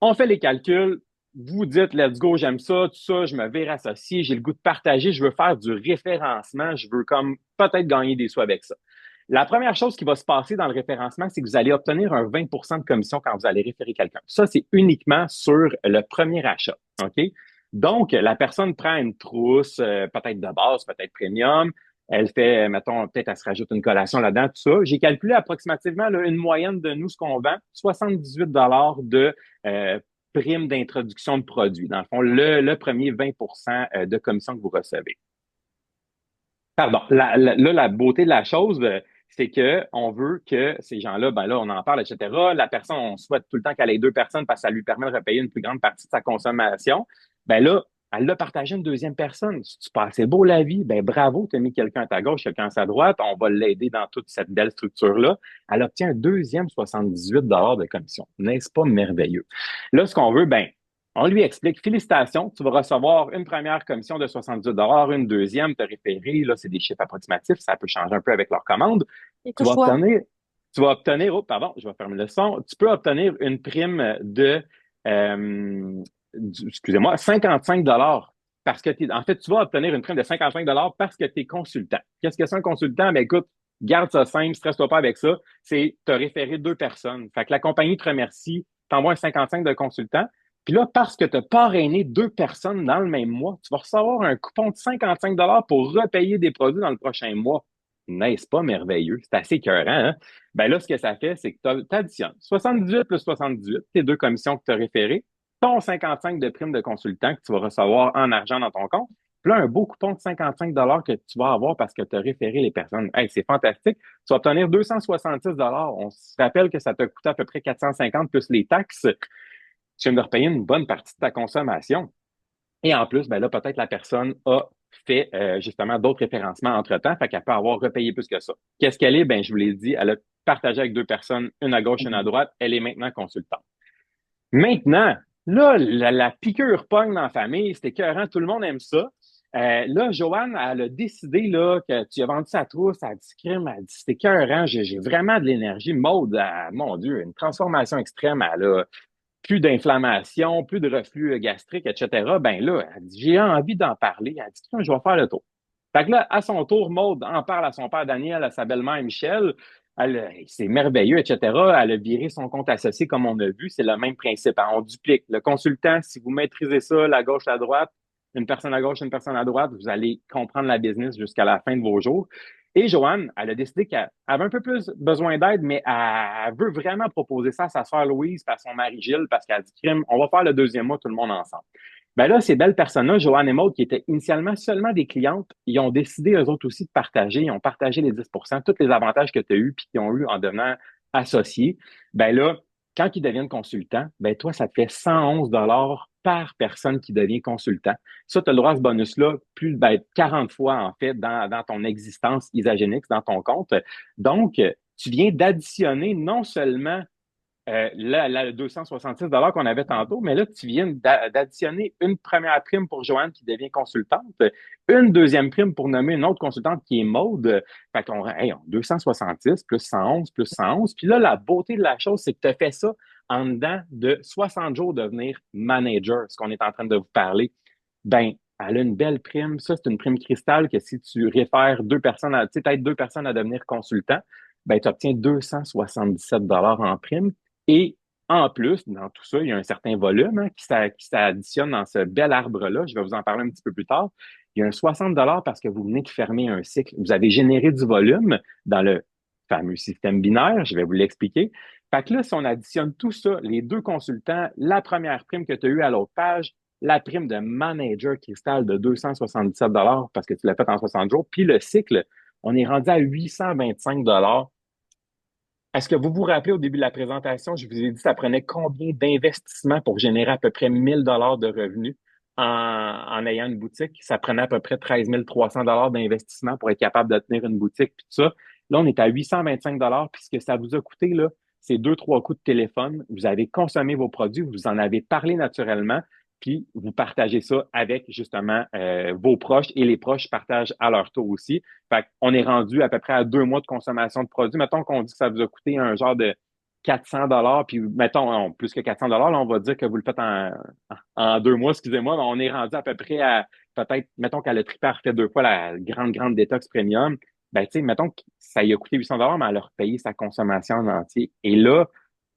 on fait les calculs. Vous dites, let's go, j'aime ça, tout ça, je me vais associer, j'ai le goût de partager, je veux faire du référencement, je veux comme peut-être gagner des sous avec ça. La première chose qui va se passer dans le référencement, c'est que vous allez obtenir un 20 de commission quand vous allez référer quelqu'un. Ça, c'est uniquement sur le premier achat. OK? Donc, la personne prend une trousse, peut-être de base, peut-être premium. Elle fait, mettons, peut-être elle se rajoute une collation là-dedans, tout ça. J'ai calculé approximativement là, une moyenne de nous, ce qu'on vend, 78 de prime d'introduction de produit. Dans le fond, le premier 20 de commission que vous recevez. Pardon. La beauté de la chose, c'est que on veut que ces gens-là, ben là, on en parle, etc. La personne, on souhaite tout le temps qu'elle ait deux personnes parce que ça lui permet de repayer une plus grande partie de sa consommation. Ben là, elle l'a partagé une deuxième personne. Si tu passais beau la vie, ben bravo, tu as mis quelqu'un à ta gauche, quelqu'un à sa droite. On va l'aider dans toute cette belle structure-là. Elle obtient un deuxième 78 de commission. N'est-ce pas merveilleux? Là, ce qu'on veut, ben, on lui explique, félicitations, tu vas recevoir une première commission de 78 une deuxième, te référer, là, c'est des chiffres approximatifs, ça peut changer un peu avec leur commande. Et Tu que vas choix? obtenir, oh, pardon, je vais fermer le son. Tu peux obtenir une prime de, excusez-moi, 55 parce que en fait, tu vas obtenir une prime de 55 parce que tu es consultant. Qu'est-ce que c'est un consultant? Ben, écoute, garde ça simple, stresse-toi pas avec ça. C'est te référer deux personnes. Fait que la compagnie te remercie, t'envoie un 55 de consultant. Puis là, parce que tu as parrainé deux personnes dans le même mois, tu vas recevoir un coupon de 55 pour repayer des produits dans le prochain mois. N'est-ce pas merveilleux? C'est assez écœurant, hein? Ben là, ce que ça fait, c'est que tu additionnes 78 plus 78, tes deux commissions que tu as référées, ton 55 de prime de consultant que tu vas recevoir en argent dans ton compte, puis là, un beau coupon de 55 que tu vas avoir parce que tu as référé les personnes. Hey, c'est fantastique. Tu vas obtenir 266 On se rappelle que ça t'a coûté à peu près 450 plus les taxes. Tu viens de repayer une bonne partie de ta consommation. Et en plus, ben là, peut-être la personne a fait justement d'autres référencements entre-temps, fait qu'elle peut avoir repayé plus que ça. Qu'est-ce qu'elle est? Ben, je vous l'ai dit, elle a partagé avec deux personnes, une à gauche, une à droite. Elle est maintenant consultante. Maintenant, là, la piqûre pogne dans la famille, c'est écœurant, tout le monde aime ça. Là, Joanne, elle a décidé là, que tu as vendu sa trousse, elle a dit crime, elle a dit c'est écœurant, j'ai vraiment de l'énergie. Maude, mon Dieu, une transformation extrême, elle a plus d'inflammation, plus de reflux gastrique, etc., ben là, elle dit, j'ai envie d'en parler. Elle dit, tiens, je vais faire le tour. Fait que là, à son tour, Maude en parle à son père Daniel, à sa belle-mère Michel. C'est merveilleux, etc. Elle a viré son compte associé, comme on a vu. C'est le même principe. On duplique. Le consultant, si vous maîtrisez ça, la gauche, la droite, une personne à gauche, une personne à droite, vous allez comprendre la business jusqu'à la fin de vos jours. Et Joanne, elle a décidé qu'elle avait un peu plus besoin d'aide, mais elle veut vraiment proposer ça à sa sœur Louise et à son mari Gilles parce qu'elle dit, crime, on va faire le deuxième mois tout le monde ensemble. Ben là, ces belles personnes-là, Joanne et Maud, qui étaient initialement seulement des clientes, ils ont décidé, eux autres aussi, de partager. Ils ont partagé les 10 tous les avantages que tu as eus puis qu'ils ont eu en devenant associés. Ben là, quand ils deviennent consultants, ben toi, ça te fait 111 par personne qui devient consultant. Ça, tu as le droit à ce bonus-là plus ben, 40 fois, en fait, dans ton existence Isagenix, dans ton compte. Donc, tu viens d'additionner non seulement le 266 qu'on avait tantôt, mais là, tu viens d'additionner une première prime pour Joanne qui devient consultante, une deuxième prime pour nommer une autre consultante qui est Maude. Fait qu'on hey, 266 plus 111 plus 111. Puis là, la beauté de la chose, c'est que tu as fait ça en dedans de 60 jours de devenir manager, ce qu'on est en train de vous parler. Ben, elle a une belle prime. Ça, c'est une prime cristal que si tu réfères deux personnes tu sais, peut-être deux personnes à devenir consultant, ben, tu obtiens 277 en prime. Et en plus, dans tout ça, il y a un certain volume qui s'additionne dans ce bel arbre-là. Je vais vous en parler un petit peu plus tard. Il y a un 60 parce que vous venez de fermer un cycle. Vous avez généré du volume dans le fameux système binaire. Je vais vous l'expliquer. Fait que là, si on additionne tout ça, les deux consultants, la première prime que tu as eue à l'autre page, la prime de manager cristal de 277 parce que tu l'as fait en 60 jours, puis le cycle, on est rendu à 825. Est-ce que vous vous rappelez au début de la présentation, je vous ai dit ça prenait combien d'investissements pour générer à peu près 1000 de revenus en ayant une boutique? Ça prenait à peu près 13 300 d'investissement pour être capable de tenir une boutique puis tout ça. Là, on est à 825 puis ce que ça vous a coûté, là, c'est deux, trois coups de téléphone, vous avez consommé vos produits, vous en avez parlé naturellement, puis vous partagez ça avec justement vos proches et les proches partagent à leur tour aussi. Fait qu'on est rendu à peu près à 2 mois de consommation de produits. Mettons qu'on dit que ça vous a coûté un genre de 400 $, puis mettons, non, plus que 400 $, là, on va dire que vous le faites en 2 mois, excusez-moi, mais on est rendu à peu près à, peut-être, mettons qu'elle a trippé, elle refait 2 fois la grande détox premium, ben, tu sais, mettons que ça lui a coûté 800 $, mais elle a repayé sa consommation en entier. Et là,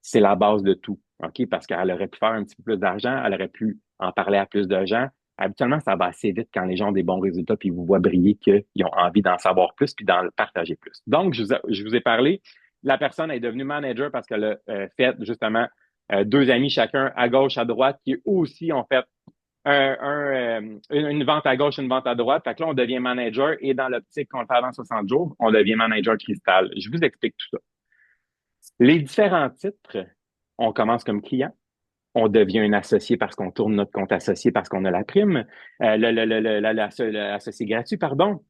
c'est la base de tout, OK? Parce qu'elle aurait pu faire un petit peu plus d'argent, elle aurait pu en parler à plus de gens. Habituellement, ça va assez vite quand les gens ont des bons résultats puis ils vous voient briller qu'ils ont envie d'en savoir plus puis d'en partager plus. Donc, je vous ai parlé. La personne est devenue manager parce qu'elle a fait justement deux amis chacun à gauche, à droite, qui aussi ont fait une vente à gauche, une vente à droite. Fait que là, on devient manager et dans l'optique qu'on le fait avant 60 jours, on devient manager cristal. Je vous explique tout ça. Les différents titres, on commence comme client. On devient un associé parce qu'on tourne notre compte associé parce qu'on a la prime, l'associé gratuit, pardon.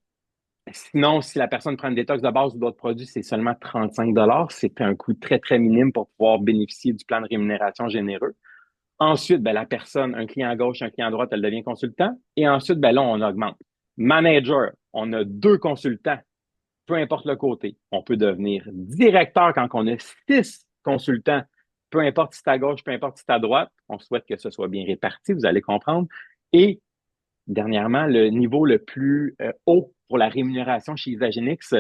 Sinon, si la personne prend une détox de base ou d'autres produits, c'est seulement 35 $. C'est un coût très, très minime pour pouvoir bénéficier du plan de rémunération généreux. Ensuite, ben, la personne, un client à gauche, un client à droite, elle devient consultant. Et ensuite, ben, là, on augmente. Manager, on a 2 consultants, peu importe le côté. On peut devenir directeur quand on a 6 consultants, peu importe si c'est à gauche, peu importe si c'est à droite. On souhaite que ce soit bien réparti, vous allez comprendre. Et dernièrement, le niveau le plus haut pour la rémunération chez Isagenix,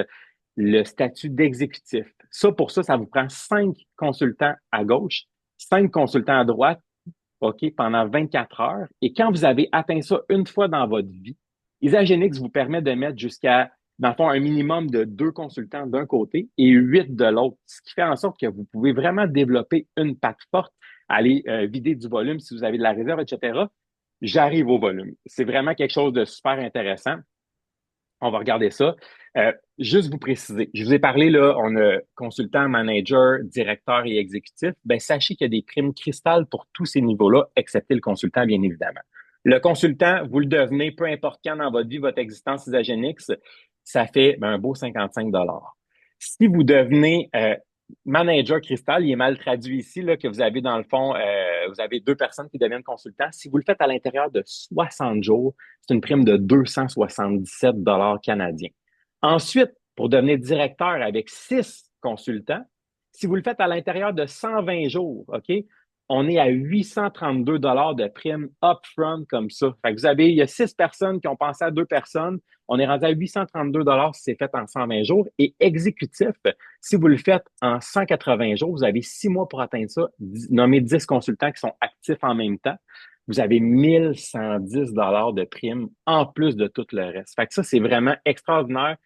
le statut d'exécutif. Ça, pour ça, ça vous prend 5 consultants à gauche, 5 consultants à droite, OK, pendant 24 heures. Et quand vous avez atteint ça une fois dans votre vie, Isagenix vous permet de mettre jusqu'à, dans le fond, un minimum de 2 consultants d'un côté et 8 de l'autre, ce qui fait en sorte que vous pouvez vraiment développer une patte forte, aller vider du volume si vous avez de la réserve, etc. J'arrive au volume. C'est vraiment quelque chose de super intéressant. On va regarder ça. Juste vous préciser, je vous ai parlé, là, on a consultant, manager, directeur et exécutif. Ben, sachez qu'il y a des primes cristal pour tous ces niveaux-là, excepté le consultant, bien évidemment. Le consultant, vous le devenez, peu importe quand dans votre vie, votre existence Isagenix, ça fait ben, un beau 55 $. Si vous devenez manager cristal, il est mal traduit ici, là, que vous avez dans le fond, vous avez 2 personnes qui deviennent consultants. Si vous le faites à l'intérieur de 60 jours, c'est une prime de 277 canadiens. Ensuite, pour devenir directeur avec 6 consultants, si vous le faites à l'intérieur de 120 jours, OK, on est à 832 de prime upfront comme ça. Fait que il y a 6 personnes qui ont pensé à 2 personnes. On est rendu à 832 si c'est fait en 120 jours. Et exécutif, si vous le faites en 180 jours, vous avez 6 mois pour atteindre ça. Nommez 10 consultants qui sont actifs en même temps. Vous avez 1110 de prime en plus de tout le reste. Fait que ça, c'est vraiment extraordinaire.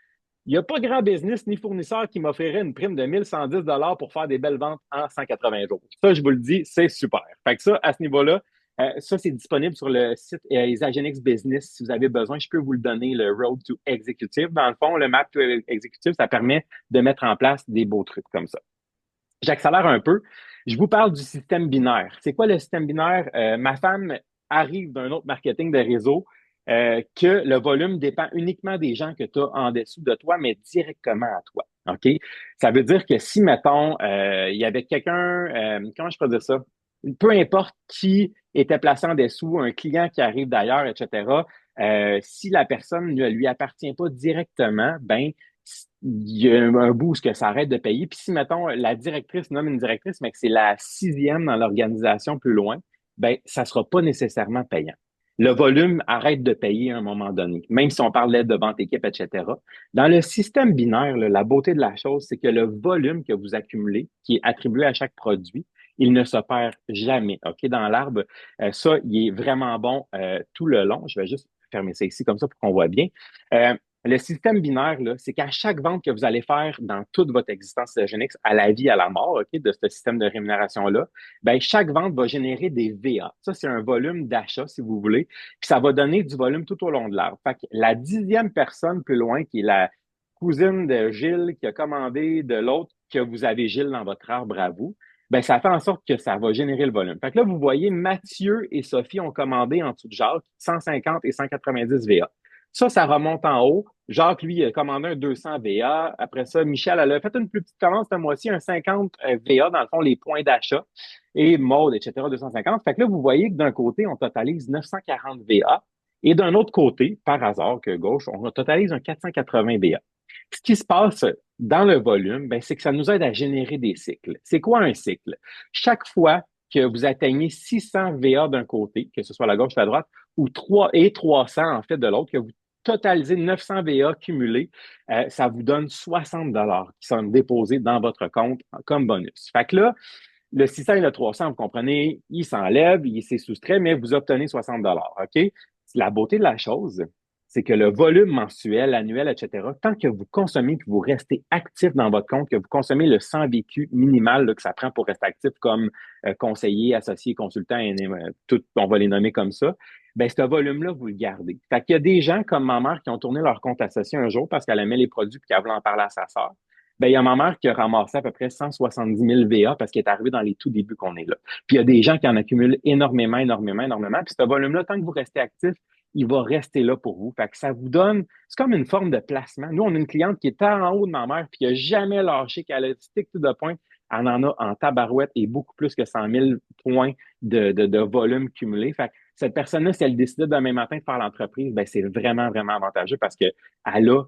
Il n'y a pas grand business ni fournisseur qui m'offrirait une prime de 1110 pour faire des belles ventes en 180 jours. Ça, je vous le dis, c'est super. Fait que ça, à ce niveau-là, ça, c'est disponible sur le site Isagenix Business. Si vous avez besoin, je peux vous le donner, le Road to Executive. Dans le fond, le Map to Executive, ça permet de mettre en place des beaux trucs comme ça. J'accélère un peu. Je vous parle du système binaire. C'est quoi le système binaire? Ma femme arrive d'un autre marketing de réseau que le volume dépend uniquement des gens que tu as en dessous de toi, mais directement à toi. OK? Ça veut dire que si, mettons, il y avait quelqu'un, comment je peux dire ça? Peu importe qui était placé en dessous, un client qui arrive d'ailleurs, etc., si la personne ne lui appartient pas directement, ben, il y a un bout où que ça arrête de payer. Puis si, mettons, la directrice nomme une directrice, mais que c'est la 6e dans l'organisation plus loin, ben, ça sera pas nécessairement payant. Le volume arrête de payer à un moment donné, même si on parlait de vente équipe, etc. Dans le système binaire, là, la beauté de la chose, c'est que le volume que vous accumulez, qui est attribué à chaque produit, il ne se perd jamais. OK? Dans l'arbre, ça, il est vraiment bon tout le long. Je vais juste fermer ça ici comme ça pour qu'on voit bien. Le système binaire, là, c'est qu'à chaque vente que vous allez faire dans toute votre existence Isagenix, à la vie, à la mort, OK, de ce système de rémunération-là, ben, chaque vente va générer des VA. Ça, c'est un volume d'achat, si vous voulez, puis ça va donner du volume tout au long de l'arbre. Fait que la 10e personne plus loin, qui est la cousine de Gilles, qui a commandé de l'autre, que vous avez Gilles dans votre arbre à vous, ben, ça fait en sorte que ça va générer le volume. Fait que là, vous voyez, Mathieu et Sophie ont commandé en dessous de Jacques 150 et 190 VA. Ça remonte en haut. Jacques, lui, il a commandé un 200 VA. Après ça, Michel, elle a fait une plus petite commande ce mois-ci, un 50 VA, dans le fond, les points d'achat. Et Maude, etc., 250. Fait que là, vous voyez que d'un côté, on totalise 940 VA. Et d'un autre côté, par hasard que gauche, on totalise un 480 VA. Ce qui se passe dans le volume, ben, c'est que ça nous aide à générer des cycles. C'est quoi un cycle? Chaque fois que vous atteignez 600 VA d'un côté, que ce soit la gauche ou la droite, ou 3 et 300 en fait de l'autre, que vous totalisez 900 VA cumulés, ça vous donne 60 dollars qui sont déposés dans votre compte comme bonus. Fait que là, le 600 et le 300, vous comprenez, il s'enlève, il s'est soustrait, mais vous obtenez 60 dollars. OK? La beauté de la chose, c'est que le volume mensuel, annuel, etc., tant que vous consommez, que vous restez actif dans votre compte, que vous consommez le 100 vécu minimal là, que ça prend pour rester actif comme conseiller, associé, consultant, tout, on va les nommer comme ça, ben ce volume-là, vous le gardez. Fait qu'il y a des gens comme ma mère qui ont tourné leur compte associé un jour parce qu'elle aimait les produits et qu'elle voulait en parler à sa sœur. Ben, il y a ma mère qui a ramassé à peu près 170 000 VA parce qu'elle est arrivée dans les tout débuts qu'on est là. Puis il y a des gens qui en accumulent énormément, énormément, énormément. Puis ce volume-là, tant que vous restez actif, il va rester là pour vous. Fait que ça vous donne, c'est comme une forme de placement. Nous, on a une cliente qui est en haut de ma mère puis qui n'a jamais lâché, qu'elle a stick to the point. Elle en a en tabarouette et beaucoup plus que 100 000 points de volume cumulé. Fait que cette personne-là, si elle décidait demain matin de faire l'entreprise, ben c'est vraiment, vraiment avantageux parce qu'elle a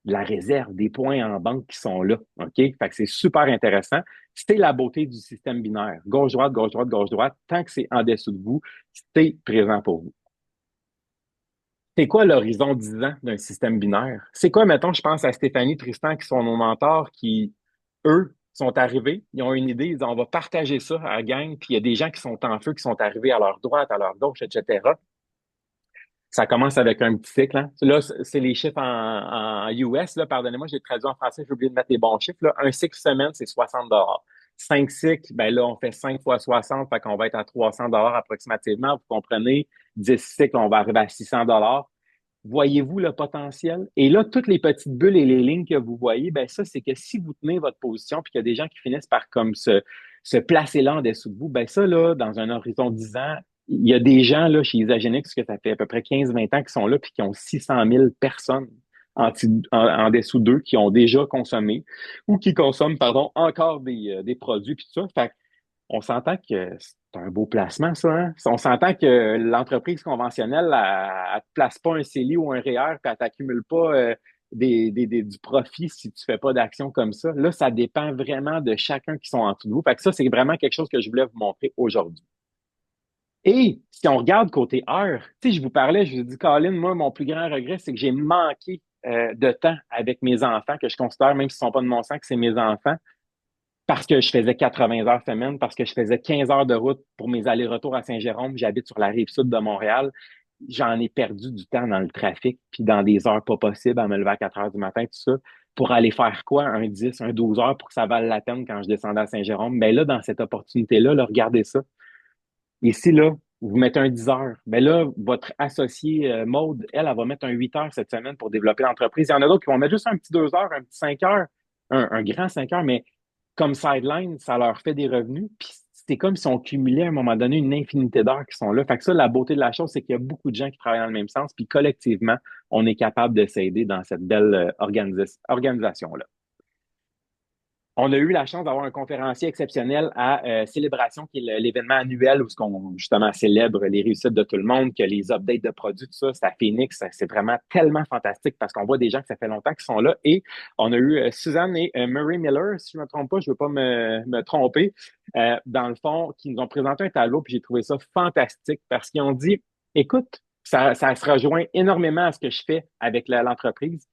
la réserve, des points en banque qui sont là. OK? Fait que c'est super intéressant. C'est la beauté du système binaire. Gauche-droite, gauche-droite, gauche-droite. Tant que c'est en dessous de vous, c'est présent pour vous. C'est quoi l'horizon 10 ans d'un système binaire? C'est quoi, mettons, je pense à Stéphanie, Tristan, qui sont nos mentors, qui, eux, sont arrivés, ils ont une idée, ils disent, on va partager ça à la gang, puis il y a des gens qui sont en feu, qui sont arrivés à leur droite, à leur gauche, etc. Ça commence avec un petit cycle. Hein. Là, c'est les chiffres en US. Là, pardonnez-moi, j'ai traduit en français, j'ai oublié de mettre les bons chiffres. Là. Un cycle semaine, c'est 60 dollars. 5 cycles, ben là, on fait 5 fois 60, fait qu'on va être à 300 dollars approximativement. Vous comprenez? 10 cycles, on va arriver à 600 dollars. Voyez-vous le potentiel? Et là, toutes les petites bulles et les lignes que vous voyez, ben ça, c'est que si vous tenez votre position, puis qu'il y a des gens qui finissent par comme se placer là en dessous de vous, ben ça, là, dans un horizon de 10 ans, il y a des gens là chez Isagenix que ça fait à peu près 15-20 ans qui sont là, puis qui ont 600 000 personnes en dessous d'eux qui ont déjà consommé ou qui consomment, pardon, encore des produits, puis tout ça. Fait on s'entend que c'est un beau placement, ça. Hein? On s'entend que l'entreprise conventionnelle, elle ne te place pas un CELI ou un REER, puis elle t'accumule pas du profit si tu fais pas d'action comme ça. Là, ça dépend vraiment de chacun qui sont en dessous de vous. Fait que ça, c'est vraiment quelque chose que je voulais vous montrer aujourd'hui. Et si on regarde côté heure, tu sais, je vous parlais, je vous ai dit, Colin, moi, mon plus grand regret, c'est que j'ai manqué de temps avec mes enfants, que je considère, même s'ils ne sont pas de mon sang, que c'est mes enfants parce que je faisais 80 heures semaine, parce que je faisais 15 heures de route pour mes allers-retours à Saint-Jérôme. J'habite sur la rive sud de Montréal. J'en ai perdu du temps dans le trafic, puis dans des heures pas possibles, à me lever à 4 heures du matin, tout ça, pour aller faire quoi? Un 10, un 12 heures pour que ça vale la peine quand je descendais à Saint-Jérôme. Ben là, dans cette opportunité-là, là, regardez ça. Ici, là, vous mettez un 10 heures. Ben là, votre associé Maude, elle va mettre un 8 heures cette semaine pour développer l'entreprise. Il y en a d'autres qui vont mettre juste un petit 2 heures, un petit 5 heures, un grand 5 heures, mais comme sideline, ça leur fait des revenus. Puis c'est comme si on cumulait à un moment donné une infinité d'heures qui sont là. Fait que ça, la beauté de la chose, c'est qu'il y a beaucoup de gens qui travaillent dans le même sens. Puis collectivement, on est capable de s'aider dans cette belle organisation-là. On a eu la chance d'avoir un conférencier exceptionnel à Célébration, qui est l'événement annuel où on justement célèbre les réussites de tout le monde, que les updates de produits, tout ça, c'est à Phoenix. C'est vraiment tellement fantastique parce qu'on voit des gens que ça fait longtemps qui sont là. Et on a eu Suzanne et Murray Miller, si je ne me trompe pas, je ne veux pas me tromper, dans le fond, qui nous ont présenté un tableau, puis j'ai trouvé ça fantastique parce qu'ils ont dit, écoute, ça se rejoint énormément à ce que je fais avec l'entreprise.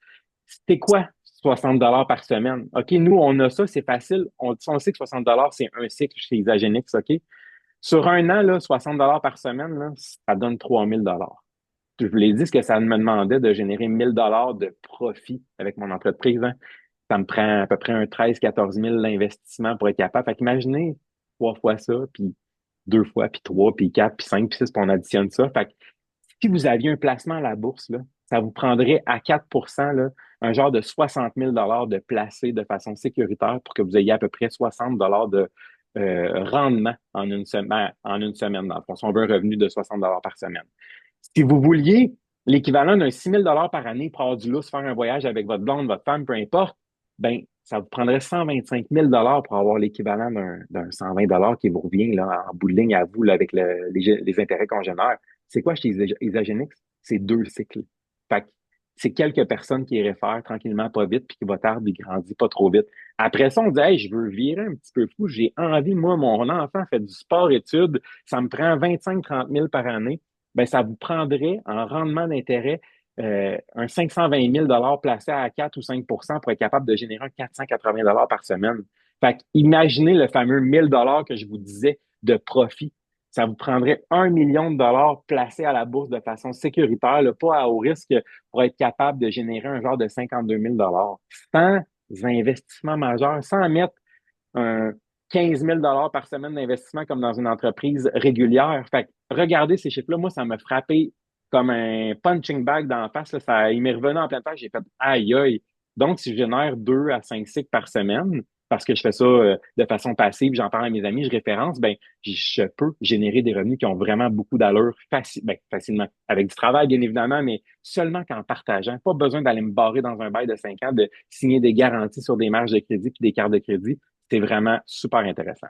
C'était quoi 60 dollars par semaine? OK, nous, on a ça, c'est facile. On sait que 60 dollars, c'est un cycle chez Isagenix, OK? Sur un an, là, 60 dollars par semaine, là, ça donne 3 000 dollars. Je vous l'ai dit, ce que ça me demandait de générer 1 000 dollars de profit avec mon entreprise. Hein. Ça me prend à peu près un 13-14 000 d'investissement pour être capable. Fait qu'imaginez 3 fois ça, puis 2 fois, puis 3, puis 4, puis 5, puis 6, puis on additionne ça. Fait que si vous aviez un placement à la bourse, là, ça vous prendrait à 4 là, un genre de 60 000 de placé de façon sécuritaire pour que vous ayez à peu près 60 de rendement en une semaine, dans le fond, si on veut un revenu de 60 par semaine. Si vous vouliez L'équivalent d'un 6 000 par année pour avoir du lousse, faire un voyage avec votre blonde, votre femme, peu importe, ben, ça vous prendrait 125 000 pour avoir l'équivalent d'un 120 qui vous revient là, en bout de ligne à vous là, avec les intérêts congénères. C'est quoi chez Isagenix? C'est 2 cycles. Fait que c'est quelques personnes qui iraient faire tranquillement, pas vite, puis qui va tard, il grandit pas trop vite. Après ça, on dit, hey, je veux virer un petit peu fou, j'ai envie, moi, mon enfant fait du sport-études, ça me prend 25-30 000 par année. Ben, ça vous prendrait en rendement d'intérêt un 520 000 placé à 4 ou 5 pour être capable de générer un 480 par semaine. Fait que imaginez le fameux 1 000 que je vous disais de profit. Ça vous prendrait 1 million de dollars placés à la bourse de façon sécuritaire, là, pas à haut risque, pour être capable de générer un genre de 52 000 sans investissement majeur, sans mettre un 15 000 par semaine d'investissement comme dans une entreprise régulière. Fait que regardez ces chiffres-là, moi, ça m'a frappé comme un punching bag dans la face. Là. Ça, il m'est revenu en pleine face. J'ai fait aïe aïe. Donc, si je génère 2 à 5 cycles par semaine, parce que je fais ça de façon passive, j'en parle à mes amis, je référence, ben, je peux générer des revenus qui ont vraiment beaucoup d'allure facilement. Avec du travail, bien évidemment, mais seulement qu'en partageant. Pas besoin d'aller me barrer dans un bail de 5 ans, de signer des garanties sur des marges de crédit puis des cartes de crédit. C'est vraiment super intéressant.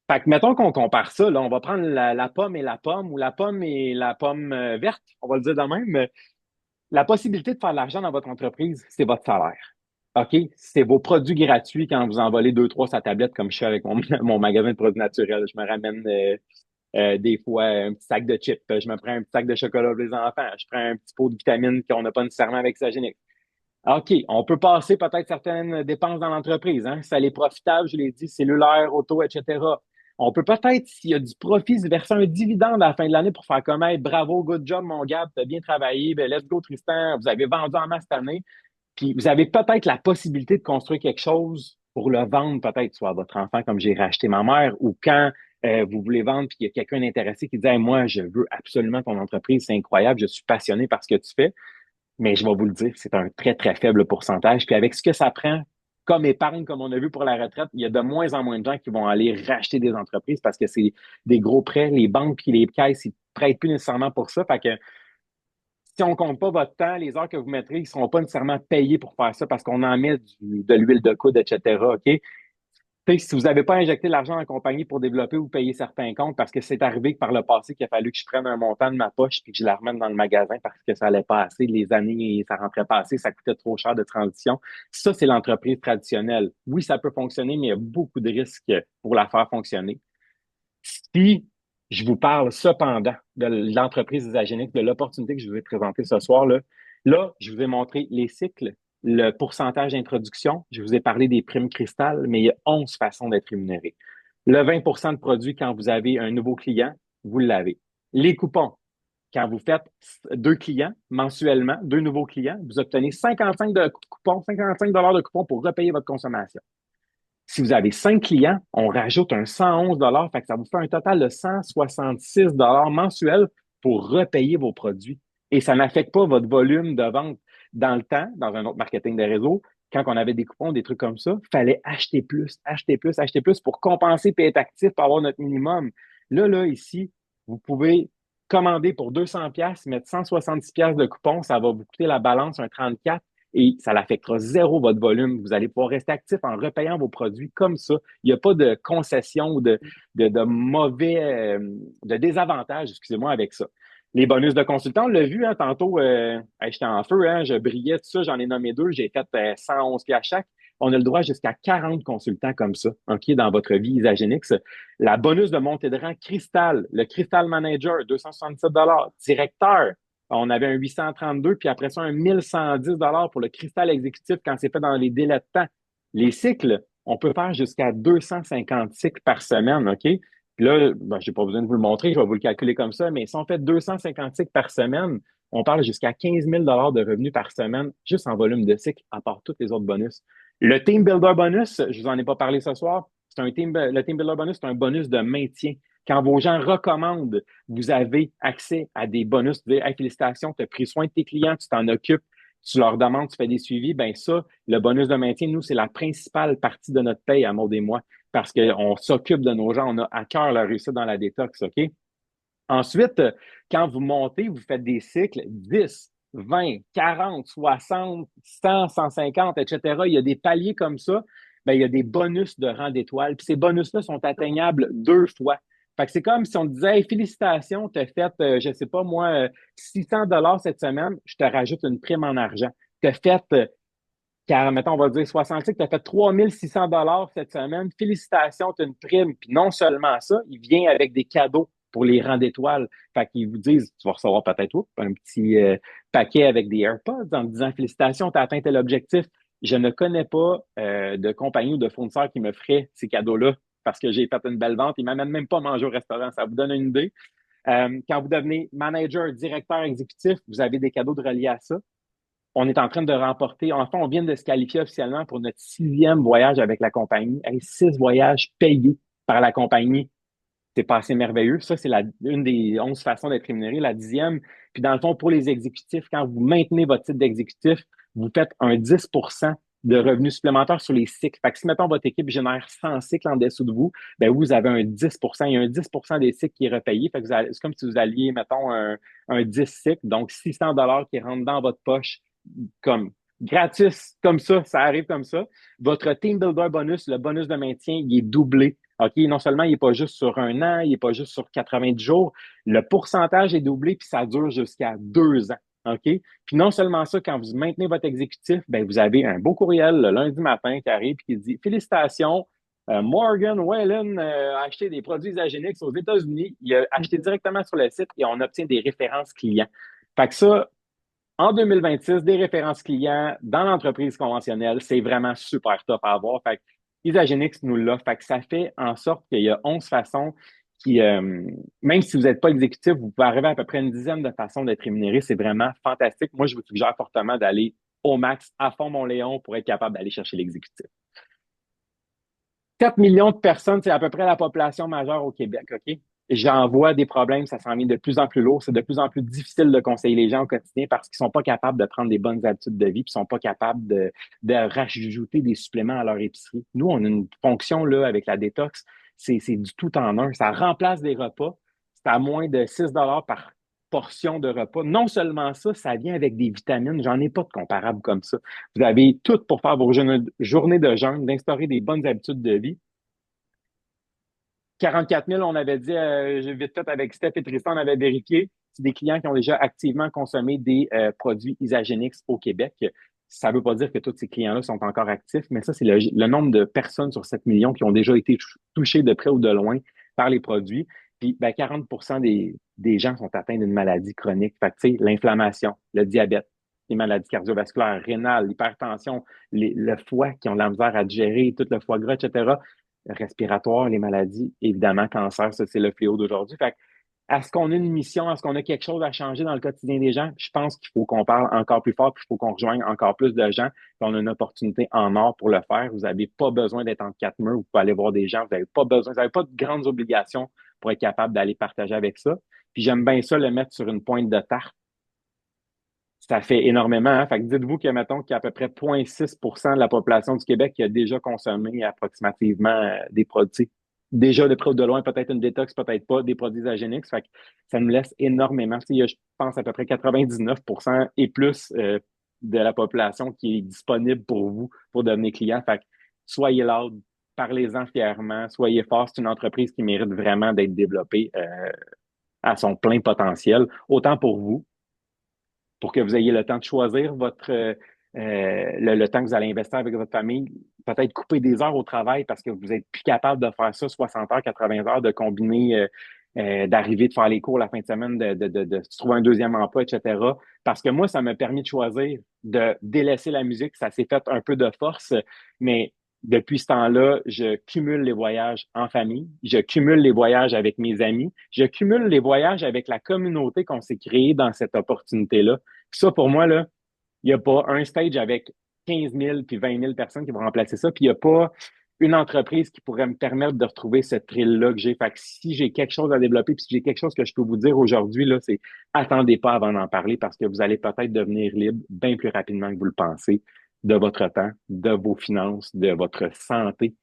Fait que mettons qu'on compare ça, là, on va prendre la pomme et la pomme ou la pomme et la pomme verte, on va le dire de même. La possibilité de faire de l'argent dans votre entreprise, c'est votre salaire. OK? C'est vos produits gratuits quand vous en volez deux, trois sa tablette, comme je fais avec mon, mon magasin de produits naturels. Je me ramène des fois un petit sac de chips. Je me prends un petit sac de chocolat pour les enfants. Je prends un petit pot de vitamines qu'on n'a pas nécessairement avec Sagénic. OK, on peut passer peut-être certaines dépenses dans l'entreprise, hein. Ça les profitable, je l'ai dit, cellulaire, auto, etc. On peut peut-être, s'il y a du profit, se verser un dividende à la fin de l'année pour faire comme, hey, bravo, good job, mon gars, tu as bien travaillé, ben, let's go, Tristan, vous avez vendu en masse cette année. Puis vous avez peut-être la possibilité de construire quelque chose pour le vendre, peut-être, soit à votre enfant, comme j'ai racheté ma mère, ou quand vous voulez vendre, puis il y a quelqu'un intéressé qui dit, hey, moi, je veux absolument ton entreprise, c'est incroyable, je suis passionné par ce que tu fais. Mais je vais vous le dire, c'est un très, très faible pourcentage. Puis avec ce que ça prend comme épargne, comme on a vu pour la retraite, il y a de moins en moins de gens qui vont aller racheter des entreprises parce que c'est des gros prêts. Les banques et les caisses, ils ne prêtent plus nécessairement pour ça. Fait que si on ne compte pas votre temps, les heures que vous mettrez, ils ne seront pas nécessairement payés pour faire ça parce qu'on en met de l'huile de coude, etc. OK? Si vous n'avez pas injecté l'argent en compagnie pour développer ou payer certains comptes, parce que c'est arrivé que par le passé qu'il a fallu que je prenne un montant de ma poche puis que je la remette dans le magasin parce que ça allait pas assez, les années, ça rentrait pas assez, ça coûtait trop cher de transition. Ça, c'est l'entreprise traditionnelle. Oui, ça peut fonctionner, mais il y a beaucoup de risques pour la faire fonctionner. Si je vous parle cependant de l'entreprise Isagénique, de l'opportunité que je vous ai présentée ce soir, là, je vous ai montré les cycles, le pourcentage d'introduction, je vous ai parlé des primes cristal, mais il y a 11 façons d'être rémunéré. Le 20 de produit quand vous avez un nouveau client, vous l'avez. Les coupons, quand vous faites 2 clients mensuellement, 2 nouveaux clients, vous obtenez 55 de coupons, 55 de coupons pour repayer votre consommation. Si vous avez 5 clients, on rajoute un 111 fait que ça vous fait un total de 166 mensuels pour repayer vos produits. Et ça n'affecte pas votre volume de vente. Dans le temps, dans un autre marketing de réseau, quand on avait des coupons, des trucs comme ça, il fallait acheter plus, acheter plus, acheter plus pour compenser et être actif pour avoir notre minimum. Là, ici, vous pouvez commander pour 200 pièces, mettre 170 pièces de coupons, ça va vous coûter la balance un 34 et ça l'affectera zéro votre volume. Vous allez pouvoir rester actif en repayant vos produits comme ça. Il n'y a pas de concession ou de mauvais, de désavantage, excusez-moi, avec ça. Les bonus de consultant, on l'a vu, hein, tantôt, j'étais en feu, hein, je brillais, tout ça, j'en ai nommé 2, j'ai fait 111 pieds à chaque. On a le droit jusqu'à 40 consultants comme ça, OK, dans votre vie Isagenix. La bonus de montée de rang Cristal, le Cristal Manager, 267 directeur, on avait un 832, puis après ça, un 1110 pour le cristal exécutif quand c'est fait dans les délais de temps. Les cycles, on peut faire jusqu'à 250 cycles par semaine, OK? Puis là, ben, je n'ai pas besoin de vous le montrer, je vais vous le calculer comme ça, mais si on fait 250 cycles par semaine, on parle jusqu'à 15 000 de revenus par semaine, juste en volume de cycle, à part tous les autres bonus. Le Team Builder Bonus, je vous en ai pas parlé ce soir, le Team Builder Bonus, c'est un bonus de maintien. Quand vos gens recommandent, vous avez accès à des bonus. Tu dis, hey, félicitations, tu as pris soin de tes clients, tu t'en occupes, tu leur demandes, tu fais des suivis. Ben ça, le bonus de maintien, nous, c'est la principale partie de notre paye à Maud et moi parce qu'on s'occupe de nos gens, on a à cœur leur réussite dans la détox, OK? Ensuite, quand vous montez, vous faites des cycles 10, 20, 40, 60, 100, 150, etc. Il y a des paliers comme ça. Ben, il y a des bonus de rang d'étoiles. Puis ces bonus-là sont atteignables 2 fois. Fait que c'est comme si on te disait, hey, félicitations, tu as fait, je sais pas moi, 600 dollars cette semaine, je te rajoute une prime en argent. Tu as fait, car, mettons, on va dire 65, tu as fait 3600 dollars cette semaine. Félicitations, tu as une prime. Puis non seulement ça, il vient avec des cadeaux pour les rangs d'étoiles. Fait qu'ils vous disent, tu vas recevoir peut-être un petit paquet avec des AirPods en te disant félicitations, tu as atteint tel objectif. Je ne connais pas de compagnie ou de fournisseur qui me ferait ces cadeaux-là parce que j'ai fait une belle vente. Ils ne m'amènent même pas manger au restaurant. Ça vous donne une idée. Quand vous devenez manager, directeur exécutif, vous avez des cadeaux de relier à ça. On est en train de remporter, enfin, on vient de se qualifier officiellement pour notre 6e voyage avec la compagnie. Hey, 6 voyages payés par la compagnie. C'est pas assez merveilleux. Ça, c'est une des 11 façons d'être rémunéré. La 10e, puis dans le fond, pour les exécutifs, quand vous maintenez votre titre d'exécutif, vous faites un 10% de revenus supplémentaires sur les cycles. Fait que si, mettons, votre équipe génère 100 cycles en dessous de vous, ben vous avez un 10%. Il y a un 10% des cycles qui est repayé. Fait que c'est comme si vous alliez, mettons, un 10 cycles, donc 600 dollars qui rentrent dans votre poche comme gratis, comme ça arrive comme ça. Votre team builder bonus, le bonus de maintien, il est doublé. OK, non seulement il n'est pas juste sur un an, il n'est pas juste sur 90 jours, le pourcentage est doublé, puis ça dure jusqu'à 2 ans. OK? Puis non seulement ça, quand vous maintenez votre exécutif, ben, vous avez un beau courriel le lundi matin qui arrive et qui dit félicitations, Morgan Whalen a acheté des produits Isagenix aux États-Unis. Il a acheté directement sur le site et on obtient des références clients. Fait que ça, en 2026, des références clients dans l'entreprise conventionnelle, c'est vraiment super top à avoir. Fait que Isagenix nous l'a. Fait que ça fait en sorte qu'il y a 11 façons qui, même si vous n'êtes pas exécutif, vous pouvez arriver à peu près une dizaine de façons d'être rémunéré. C'est vraiment fantastique. Moi, je vous suggère fortement d'aller au max, à fond mon Léon, pour être capable d'aller chercher l'exécutif. 4 millions de personnes, c'est à peu près la population majeure au Québec, OK? J'en vois des problèmes, ça s'en vient de plus en plus lourd. C'est de plus en plus difficile de conseiller les gens au quotidien parce qu'ils sont pas capables de prendre des bonnes habitudes de vie, puis ils sont pas capables de rajouter des suppléments à leur épicerie. Nous, on a une fonction là avec la détox, c'est du tout en un. Ça remplace des repas. C'est à moins de 6 dollars par portion de repas. Non seulement ça, ça vient avec des vitamines. J'en ai pas de comparable comme ça. Vous avez tout pour faire vos journées de jeûne, d'instaurer des bonnes habitudes de vie. 44 000, on avait dit, j'ai vite fait avec Steph et Tristan, on avait vérifié. C'est des clients qui ont déjà activement consommé des produits Isagenix au Québec. Ça ne veut pas dire que tous ces clients-là sont encore actifs, mais ça, c'est le nombre de personnes sur 7 millions qui ont déjà été touchées de près ou de loin par les produits. Puis, ben, 40 des gens sont atteints d'une maladie chronique. Fait que, tu sais, l'inflammation, le diabète, les maladies cardiovasculaires, rénales, l'hypertension, le foie qui ont de la misère à digérer, tout le foie gras, etc. Respiratoire, les maladies, évidemment, cancer, ça, c'est le fléau d'aujourd'hui. Fait que, est-ce qu'on a une mission? Est-ce qu'on a quelque chose à changer dans le quotidien des gens? Je pense qu'il faut qu'on parle encore plus fort, puis il faut qu'on rejoigne encore plus de gens. Puis on a une opportunité en or pour le faire. Vous n'avez pas besoin d'être entre 4 murs. Vous pouvez aller voir des gens. Vous n'avez pas besoin, vous n'avez pas de grandes obligations pour être capable d'aller partager avec ça. Puis j'aime bien ça, le mettre sur une pointe de tarte. Ça fait énormément. Hein? Fait que dites-vous que, mettons, qu'il y a à peu près 0,6% de la population du Québec qui a déjà consommé approximativement des produits. Déjà de près ou de loin, peut-être une détox, peut-être pas, des produits Isagenix. Fait que ça nous laisse énormément. Il y a, je pense, à peu près 99% et plus de la population qui est disponible pour vous pour devenir client. Fait que soyez là, parlez-en fièrement, soyez fort. C'est une entreprise qui mérite vraiment d'être développée à son plein potentiel, autant pour vous pour que vous ayez le temps de choisir le temps que vous allez investir avec votre famille. Peut-être couper des heures au travail parce que vous êtes plus capable de faire ça 60 heures, 80 heures, de combiner, d'arriver, de faire les cours la fin de semaine, de trouver un deuxième emploi, etc. Parce que moi, ça m'a permis de choisir de délaisser la musique. Ça s'est fait un peu de force, mais depuis ce temps-là, je cumule les voyages en famille, je cumule les voyages avec mes amis, je cumule les voyages avec la communauté qu'on s'est créée dans cette opportunité-là. Puis ça, pour moi, là, il n'y a pas un stage avec 15 000 puis 20 000 personnes qui vont remplacer ça. Puis il n'y a pas une entreprise qui pourrait me permettre de retrouver cette thrill-là que j'ai. Fait que si j'ai quelque chose à développer, puis si j'ai quelque chose que je peux vous dire aujourd'hui, là, c'est attendez pas avant d'en parler parce que vous allez peut-être devenir libre bien plus rapidement que vous le pensez de votre temps, de vos finances, de votre santé.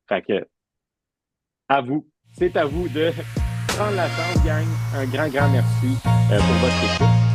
Fait que, à vous. C'est à vous de prendre la chance, gang. Un grand, grand merci pour votre écoute.